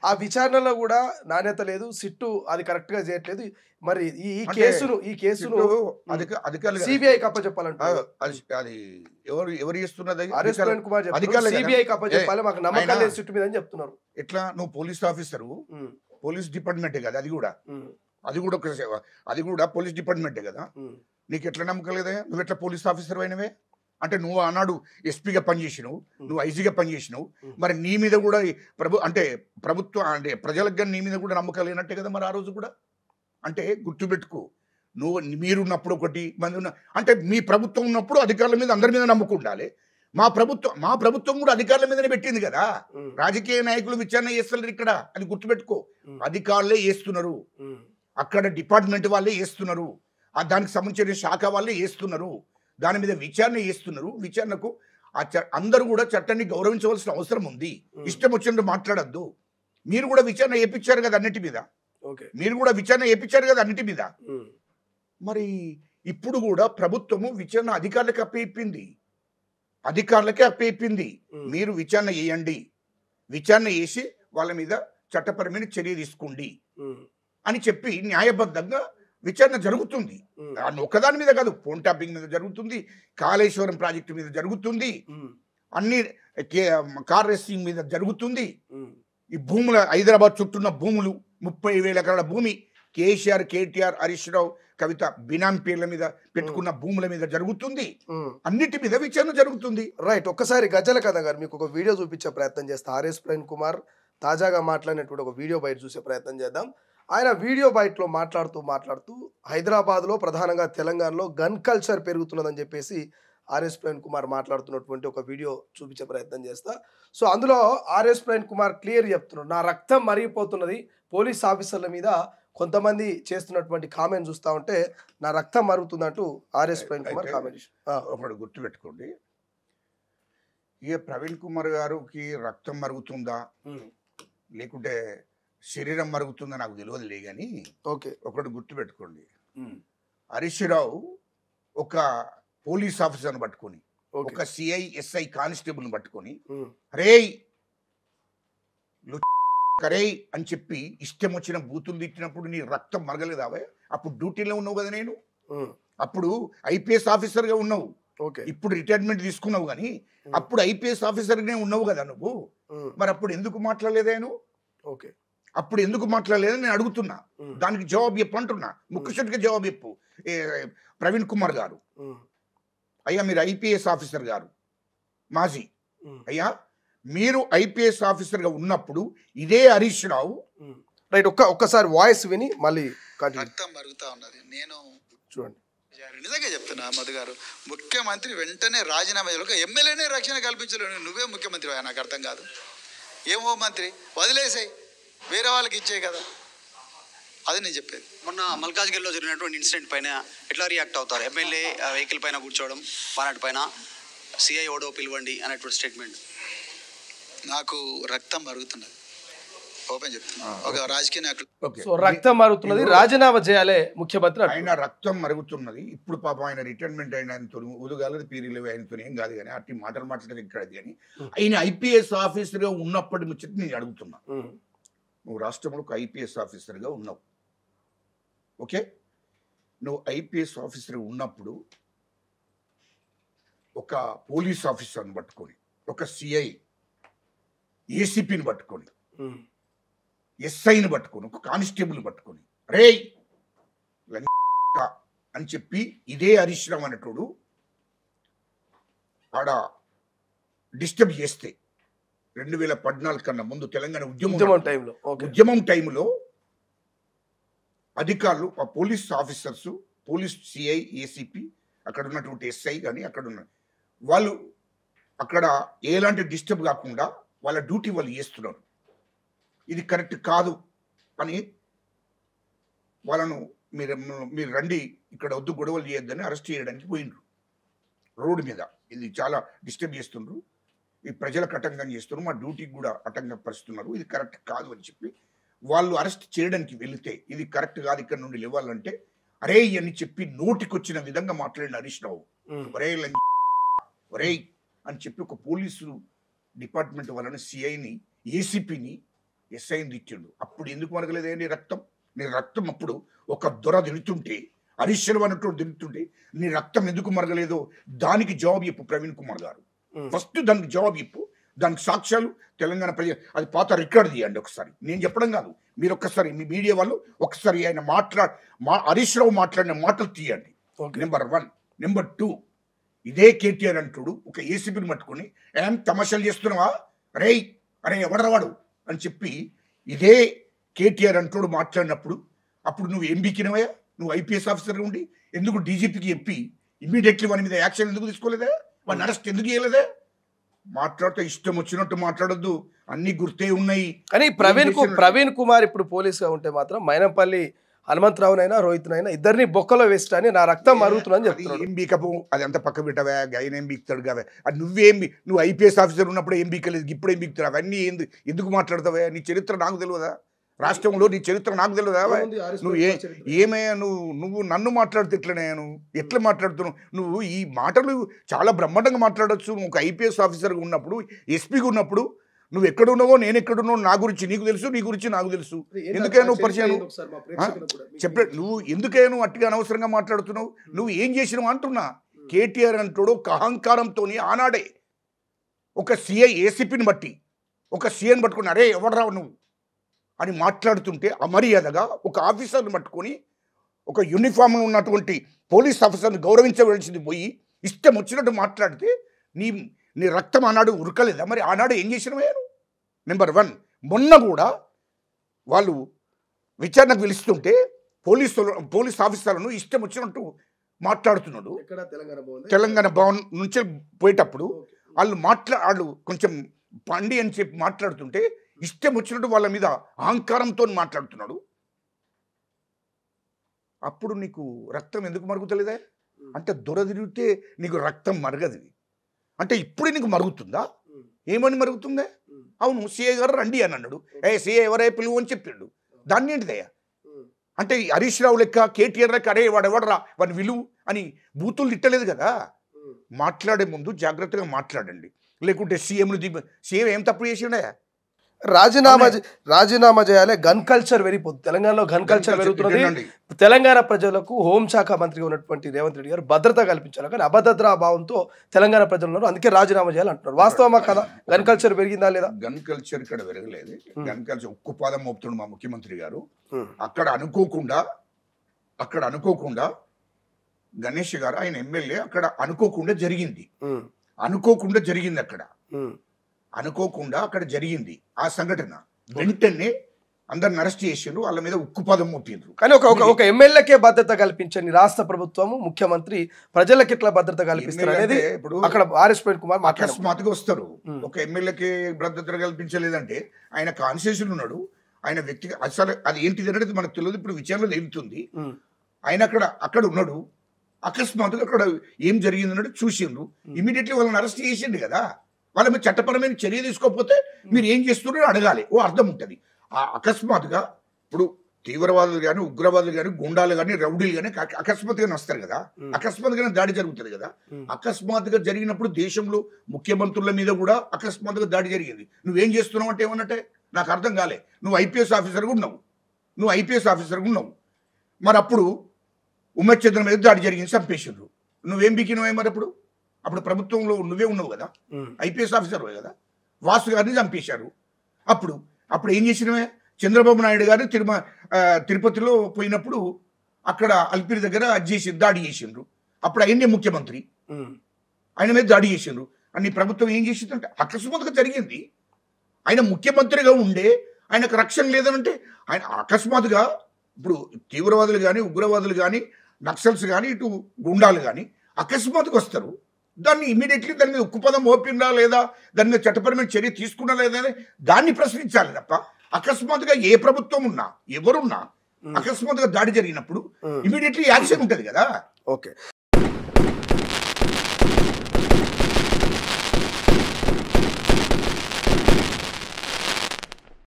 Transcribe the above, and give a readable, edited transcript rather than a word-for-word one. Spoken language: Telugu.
ఆ విచారణలో కూడా నాణ్యత లేదు, సిట్టు అది కరెక్ట్ గా చేయట్లేదు. మరి ఈ కేసును సిబిఐకి అప్పచెప్పాలంటారు. అది ఎవరు చేస్తున్నది? కుమార్ సిబిఐకి అప్పచెప్పాలి, మాకు నమ్మకం లేదు సిట్టు మీద అని చెప్తున్నారు. ఎట్లా? నువ్వు పోలీస్ ఆఫీసరు, పోలీస్ డిపార్ట్మెంటే కదా, అది కూడా పోలీస్ డిపార్ట్మెంటే కదా. నీకు ఎట్లా నమ్మకం లేదా? నువ్వు ఎట్లా పోలీస్ ఆఫీసర్ అయినవే? అంటే నువ్వు ఆనాడు ఎస్పీగా పనిచేసినావు, నువ్వు ఐజీగా పనిచేసినావు, మరి నీ మీద కూడా ప్రభుత్వం అంటే ప్రజలకు కానీ నీ మీద కూడా నమ్మకం లేనట్టే కదా మరి ఆ రోజు కూడా. అంటే గుర్తుపెట్టుకో, మీరున్నప్పుడు ఒకటి మంది అంటే మీ ప్రభుత్వం ఉన్నప్పుడు అధికారుల మీద అందరి మీద నమ్మకం ఉండాలి. మా ప్రభుత్వం కూడా అధికారుల మీదనే పెట్టింది కదా. రాజకీయ నాయకులు విచారణ చేస్తున్నారు ఇక్కడ, అది గుర్తుపెట్టుకో. అధికారులే చేస్తున్నారు, అక్కడ డిపార్ట్మెంట్ వాళ్ళే చేస్తున్నారు, దానికి సంబంధించిన శాఖ వాళ్ళే చేస్తున్నారు, దాని మీద విచారణ చేస్తున్నారు. విచారణకు అందరూ కూడా చట్టాన్ని గౌరవించవలసిన అవసరం ఉంది. ఇష్టం వచ్చినట్టు మాట్లాడద్దు. మీరు కూడా విచారణ చేపించారు కదా అన్నిటి మీద, మరి ఇప్పుడు కూడా ప్రభుత్వము విచారణ అధికారులకి అప్పయిపోయింది. మీరు విచారణ చేయండి, విచారణ చేసి వాళ్ళ మీద చట్టపరమైన చర్య తీసుకోండి అని చెప్పి న్యాయబద్ధంగా విచారణ జరుగుతుంది. ఒక్కదాని మీద కాదు, ఫోన్ ట్యాపింగ్ మీద జరుగుతుంది, కాళేశ్వరం ప్రాజెక్టు మీద జరుగుతుంది, అన్ని కార్ రేసింగ్ మీద జరుగుతుంది. ఈ భూముల హైదరాబాద్ చుట్టూన్న భూములు 30,000 ఎకరాల భూమి కేసీఆర్, కేటీఆర్, హరీష్ రావు, కవిత బినామీ పేర్ల మీద పెట్టుకున్న భూముల మీద జరుగుతుంది. అన్నిటి మీద విచారణ జరుగుతుంది. రైట్. ఒక్కసారి గజల కథ గారు మీకు ఒక వీడియో చూపించే ప్రయత్నం చేస్తా. ఆర్ఎస్ ప్రవీణ్ కుమార్ తాజాగా మాట్లాడినటువంటి ఒక వీడియో బయట చూసే ప్రయత్నం చేద్దాం. ఆయన వీడియో బయటలో మాట్లాడుతూ హైదరాబాద్లో ప్రధానంగా తెలంగాణలో గన్ కల్చర్ పెరుగుతున్నదని చెప్పేసి ఆర్ఎస్ ప్రవీణ్ కుమార్ మాట్లాడుతున్నటువంటి ఒక వీడియో చూపించే ప్రయత్నం చేస్తా. సో అందులో ఆర్ఎస్ ప్రవీణ్ కుమార్ క్లియర్ చెప్తున్నాడు, నా రక్తం మరిగిపోతున్నది, పోలీస్ ఆఫీసర్ల మీద కొంతమంది చేస్తున్నటువంటి కామెంట్ చూస్తూ ఉంటే నా రక్తం మరుగుతుందంటూ ఆర్ఎస్ ప్రవీణ్ కుమార్ కామెంట్. ఒకటి గుర్తుపెట్టుకోండి, ఇక ప్రవీణ్ కుమార్ గారికి రక్తం మరుగుతుందా లేకుంటే శరీరం మరుగుతుందా నాకు తెలియదులే కానీ ఒకటి గుర్తుపెట్టుకోండి, హరీష్ రావు ఒక పోలీస్ ఆఫీసర్ని పట్టుకొని, ఒక సిఐ ఎస్ఐ కానిస్టేబుల్ని పట్టుకొని రేయ్ అని చెప్పి ఇష్టం వచ్చిన బూతులు తిట్టినప్పుడు నీ రక్తం మరగలేదావా? అప్పుడు డ్యూటీలో ఉన్నావు కదా, నేను అప్పుడు ఐపీఎస్ ఆఫీసర్గా ఉన్నావు, ఇప్పుడు రిటైర్మెంట్ తీసుకున్నావు, కానీ అప్పుడు ఐపీఎస్ ఆఫీసర్గానే ఉన్నావు కదా నువ్వు. మరి అప్పుడు ఎందుకు మాట్లాడలేదేను? అప్పుడు ఎందుకు మాట్లాడలేదని నేను అడుగుతున్నా. దానికి జవాబు చెప్పు అంటున్నా, ముఖ్యసూటిగా జవాబు చెప్పు. ప్రవీణ్ కుమార్ గారు, అయ్యా మీరు ఐపీఎస్ ఆఫీసర్ గారు, మాజీ అయ్యా, మీరు ఐపీఎస్ ఆఫీసర్గా ఉన్నప్పుడు ఇదే హరీష్ రావు రైట్ ఒక్కసారి వాయిస్ విని మళ్ళీ రక్తం మరుగుతా ఉన్నది. నేను చూడండి నిజంగా చెప్తున్నా మధు గారు, ముఖ్యమంత్రి వెంటనే రాజీనామా చేయాలి. ఎమ్మెల్యేనే రక్షణ కల్పించలేను, నువ్వే ముఖ్యమంత్రి నాకు అర్థం కాదు. ఏం హోంమంత్రి వదిలేసాయి, వేరే వాళ్ళకి ఇచ్చాయి కదా, అది నేను చెప్పేది. మొన్న మల్కాజ్గిరిలో జరిగినటువంటి ఇన్సిడెంట్ పైన ఎట్లా రియాక్ట్ అవుతారు? ఎమ్మెల్యే వెహికల్ పైన కూర్చోవడం, వాటి పైన సిఐ ఓడో పిలవండి అనేటువంటి స్టేట్మెంట్. నాకు రక్తం మరుగుతున్నది, ఓపెన్ చెప్తున్నా. ఒక రాజకీయ నాయకుడు రక్తం మరుగుతున్నది, రాజీనామా చేయాలి ముఖ్యమంత్రి. ఆయన రక్తం మరుగుతున్నది. ఇప్పుడు పాపం ఆయన రిటైర్మెంట్ అయిన ఆయనతో ఉదుగాలది పీరియలు ఆయనతో ఏం కాదు, కానీ అట్టి మాటలు మాట్లాడేది ఇక్కడ. కానీ ఆయన ఐపీఎస్ ఆఫీసర్గా ఉన్నప్పటి ముచ్చట నేను అడుగుతున్నా. నువ్వు రాష్ట్రంలో ఒక ఐపీఎస్ ఆఫీసర్గా ఉన్నావు, ఓకే? నువ్వు ఐపీఎస్ ఆఫీసర్గా ఉన్నప్పుడు ఒక పోలీస్ ఆఫీసర్ని పట్టుకొని, ఒక సిఐ ఏసీపీని పట్టుకొని, ఎస్ఐని పట్టుకొని, ఒక కానిస్టేబుల్ని పట్టుకొని రేయ్ అని చెప్పి ఇదే హరీష్ రావు అనేటోడు ఆడ డిస్టర్బ్ చేస్తే 2014 కన్నా ముందు తెలంగాణ ఉద్యమం టైంలో అధికారులు, ఆ police officers, police CI, ACP, అక్కడ ఉన్నటువంటి ఎస్ఐ కానీ అక్కడ ఉన్న వాళ్ళు అక్కడ ఎలాంటి డిస్టర్బ్ కాకుండా వాళ్ళ డ్యూటీ వాళ్ళు చేస్తున్నారు. ఇది కరెక్ట్ కాదు అని వాళ్ళను మీరు రండి, ఇక్కడ వద్దు, గొడవలు చేయొద్దని అరెస్ట్ చేయడానికి పోయినరు రోడ్డు మీద. ఇది చాలా డిస్టర్బ్ చేస్తుండ్రు, ఈ ప్రజలకు ఆటంకం చేస్తున్నారు, మా డ్యూటీకి కూడా ఆటంకం పరుస్తున్నారు, ఇది కరెక్ట్ కాదు అని చెప్పి వాళ్ళు అరెస్ట్ చేయడానికి వెళితే ఇది కరెక్ట్ కాదు, ఇక్కడ నుండి లేవాలంటే అరే అని చెప్పి నోటికొచ్చిన విధంగా మాట్లాడిన హరీష్ రావు ఒరే అని చెప్పి ఒక పోలీసు డిపార్ట్మెంట్ వాళ్ళని, సిఐని, ఏసీపీని ఎస్ఐని తిట్టిండు. అప్పుడు ఎందుకు మరగలేదే నీ రక్తం? నీ రక్తం అప్పుడు ఒక దొర తిడుతుంటే, హరీశ్వరం అన్నట్టు తిడుతుంటే నీ రక్తం ఎందుకు మరగలేదో దానికి జవాబు చెప్పు ప్రవీణ్ కుమార్ గారు. ఫస్ట్ దానికి జవాబు చెప్పు. దానికి సాక్ష్యాలు తెలంగాణ ప్రజలు, అది పాత రికార్డు తీయండి ఒకసారి. నేను చెప్పడం కాదు, మీరు ఒక్కసారి మీ మీడియా వాళ్ళు ఒకసారి ఆయన హరీష్ రావు మాట్లాడిన మాటలు తీయండి. నెంబర్ 1. నెంబర్ 2, ఇదే కేటీఆర్ అంటుడు ఒక ఏసీపీని పట్టుకుని ఏం తమాషాలు చేస్తున్నావా అరే ఎవడరావాడు అని చెప్పి ఇదే కేటీఆర్ అంటుడు మాట్లాడినప్పుడు అప్పుడు నువ్వు ఏం బీకినవయ్యా? నువ్వు ఐపీఎస్ ఆఫీసర్గా ఉండి ఎందుకు డీజీపీకి చెప్పి ఇమ్మీడియట్లీ వాని మీద యాక్షన్ ఎందుకు తీసుకోలేదా? వాడిని అరెస్ట్ ఎందుకు చేయలేదా? మాట్లాడితే ఇష్టం వచ్చినట్టు మాట్లాడొద్దు, అన్ని గుర్తే ఉన్నాయి. కానీ ప్రవీణ్ కుమార్ ఇప్పుడు పోలీసుగా ఉంటే మాత్రం మైనంపల్లి హనుమంతరావునైనా రోహిత్నైనా ఇద్దరిని బొక్కలో వేస్తాని నా రక్తం మరుగుతుందని చెప్తున్నాడు. ఏం బీకపో, అది అంత పక్క పెట్టవా, ఆయన ఏం బీక్తాడు కావే. అది నువ్వు ఐపీఎస్ ఆఫీసర్ ఉన్నప్పుడు ఏం బీకలేదు, ఇప్పుడు ఏం బీక్తాడు? అవన్నీ ఎందుకు మాట్లాడతావా? నీ చరిత్ర నాకు తెలియదా? రాష్ట్రంలో నీ చరిత్ర నాకు తెలియదా? నువ్వు ఏమయ్యా నువ్వు నన్ను మాట్లాడితే ఎట్లనయ్యా? ఎట్లా మాట్లాడుతున్నావు నువ్వు? ఈ మాటలు చాలా బ్రహ్మాండంగా మాట్లాడచ్చు. నువ్వు ఒక ఐపీఎస్ ఆఫీసర్గా ఉన్నప్పుడు, ఎస్పీగా ఉన్నప్పుడు నువ్వు ఎక్కడున్నావో నేను ఎక్కడున్నావు నా గురించి నీకు తెలుసు, నీ గురించి నాకు తెలుసు. ఎందుకే నువ్వు పరిచయం చెప్పే నువ్వు ఎందుకే నువ్వు అట్టిగా అనవసరంగా మాట్లాడుతున్నావు? నువ్వు ఏం చేసినావు అంటున్నా. కేటీఆర్ అంటాడు ఒక అహంకారంతో ఆనాడే ఒక ఏసీపీని బట్టి ఒక సీఎని పట్టుకుని అరే ఎవడరావు నువ్వు అని మాట్లాడుతుంటే అమర్యాదగా ఒక ఆఫీసర్ని పట్టుకొని ఒక యూనిఫామ్లో ఉన్నటువంటి పోలీస్ ఆఫీసర్ని గౌరవించవలసింది పోయి ఇష్టం వచ్చినట్టు మాట్లాడితే నీ రక్తం ఆనాడు ఉరకలేదా? మరి ఆనాడు ఏం చేసినవే? నెంబర్ 1, మొన్న కూడా వాళ్ళు విచారణకు పిలుస్తుంటే పోలీస్ ఆఫీసర్లను ఇష్టం వచ్చినట్టు మాట్లాడుతున్నాడు. తెలంగాణ భవన్ నుంచి పోయేటప్పుడు వాళ్ళు కొంచెం పండి అని చెప్పి మాట్లాడుతుంటే ఇష్టం వచ్చినట్టు వాళ్ళ మీద అహంకారంతో మాట్లాడుతున్నాడు. అప్పుడు నీకు రక్తం ఎందుకు మరుగుతలేదా? అంటే దొరదిరిగితే నీకు రక్తం మరగదు. అంటే ఇప్పుడే నీకు మరుగుతుందా? ఏమని మరుగుతుందా? అవును, సిఐ గారు రండి అని అన్నాడు. సిఐ ఎవరే పిలువు అని చెప్పిండు. దాన్ని ఏంటిదయ్యా? అంటే హరీష్ రావు లెక్క కేటీఆర్ లెక్క అరే వాడెవడరా వాడిని విలువు అని బూతులు తిట్టలేదు కదా. మాట్లాడే ముందు జాగ్రత్తగా మాట్లాడండి, లేకుంటే సీఎం ఏం తప్పు చేసిండే? రాజీనామా చేయాలి. గన్ కల్చర్ పెరిగిపోతుంది తెలంగాణలో. గన్ కల్చర్ పెరుగుతున్నది. తెలంగాణ ప్రజలకు హోంశాఖ మంత్రిగా ఉన్నటువంటి రేవంత్ రెడ్డి గారు భద్రత కల్పించాలి, కానీ అభద్రతా భావంతో తెలంగాణ ప్రజలు ఉన్నారు. అందుకే రాజీనామా చేయాలి అంటున్నారు. వాస్తవమా కదా? గన్ కల్చర్ పెరిగిందా లేదా? గన్ కల్చర్ ఇక్కడ పెరగలేదు. గన్ కల్చర్ ఉక్కుపాదం మోపుతుండు మా ముఖ్యమంత్రి గారు. అక్కడ అనుకోకుండా గణేష్ గారు ఆయన ఎమ్మెల్యే అక్కడ అనుకోకుండా జరిగింది. అక్కడ జరిగింది ఆ సంఘటన. వెంటనే అందరిని అరెస్ట్ చేసిండ్రు, వాళ్ళ మీద ఉక్కుపాదం మోపిండ్రు. కానీ ఒక ఎమ్మెల్యేకే భద్రత కల్పించని రాష్ట్ర ప్రభుత్వము, ముఖ్యమంత్రి ప్రజలకు ఎట్లా భద్రత కల్పిస్తారు అనేది ఇప్పుడు అక్కడ ఆర్ఎస్ ప్రవీణ్ కుమార్ అకస్మాత్తుగా వస్తారు. ఒక ఎమ్మెల్యేకి భద్రత కల్పించలేదంటే ఆయన కాన్స్టిట్యూషన్ ఉన్నాడు, ఆయన వ్యక్తిగా అసలు అది ఏంటిది అనేది మనకు తెలియదు. ఇప్పుడు విచారణలో తెలుగుతుంది. ఆయన అక్కడ ఉన్నాడు, అకస్మాత్తుగా అక్కడ ఏం జరిగింది అన్నట్టు చూసిండ్రు. ఇమీడియట్లీ వాళ్ళని అరెస్ట్ చేసిండు కదా. వాళ్ళ మీద చట్టపరమైన చర్య తీసుకోకపోతే మీరు ఏం చేస్తున్నారో అడగాలి, అర్థం ఉంటుంది. అకస్మాత్తుగా ఇప్పుడు తీవ్రవాదులు కానీ, ఉగ్రవాదులు కానీ, గుండాలు కానీ, రౌడీలు కానీ అకస్మాత్తుగా వస్తారు కదా. అకస్మాత్తుగా దాడి జరుగుతుంది కదా. అకస్మాత్తుగా జరిగినప్పుడు దేశంలో ముఖ్యమంత్రుల మీద కూడా అకస్మాత్తుగా దాడి జరిగింది. నువ్వేం చేస్తున్నావు అంటే ఏమన్నట్టే నాకు అర్థం కాలే. నువ్వు ఐపీఎస్ ఆఫీసర్గా ఉన్నావు. మరి అప్పుడు ఉమ్మడి చంద్ర మీద దాడి జరిగింది, చంపేసిండ్రు. నువ్వేం బికినవే? మరి అప్పుడు ప్రభుత్వంలో నువ్వే ఉన్నావు కదా, ఐపీఎస్ ఆఫీసర్ కదా. వాసు గారిని చంపేశారు. అప్పుడు ఏం చేసినవే? చంద్రబాబు నాయుడు గారు తిరుపతిలో పోయినప్పుడు అక్కడ అల్పిరి దగ్గర దాడి చేసిండ్రు. అప్పుడు ఆయనే ముఖ్యమంత్రి, ఆయన మీద దాడి చేసిండ్రు. అని ప్రభుత్వం ఏం చేసిందంటే అకస్మాత్తుగా జరిగింది. ఆయన ముఖ్యమంత్రిగా ఉండే ఆయనకు రక్షణ లేదనంటే ఆయన అకస్మాత్తుగా ఇప్పుడు తీవ్రవాదులు కానీ, ఉగ్రవాదులు కానీ, నక్సల్స్ కానీ, ఇటు గుండాలు కానీ అకస్మాత్తుగా వస్తారు. దాన్ని ఇమీడియట్లీ దాని మీద ఉక్కుపదం మోపిందా లేదా, దాని మీద చట్టపరమైన చర్య తీసుకున్నా లేదా అని దాన్ని ప్రశ్నించాలి తప్ప అకస్మాత్తుగా ఏ ప్రభుత్వం ఉన్నా ఎవరున్నా అకస్మాత్తుగా దాడి జరిగినప్పుడు ఇమీడియట్లీ యాక్షన్ ఉంటుంది కదా. ఓకే.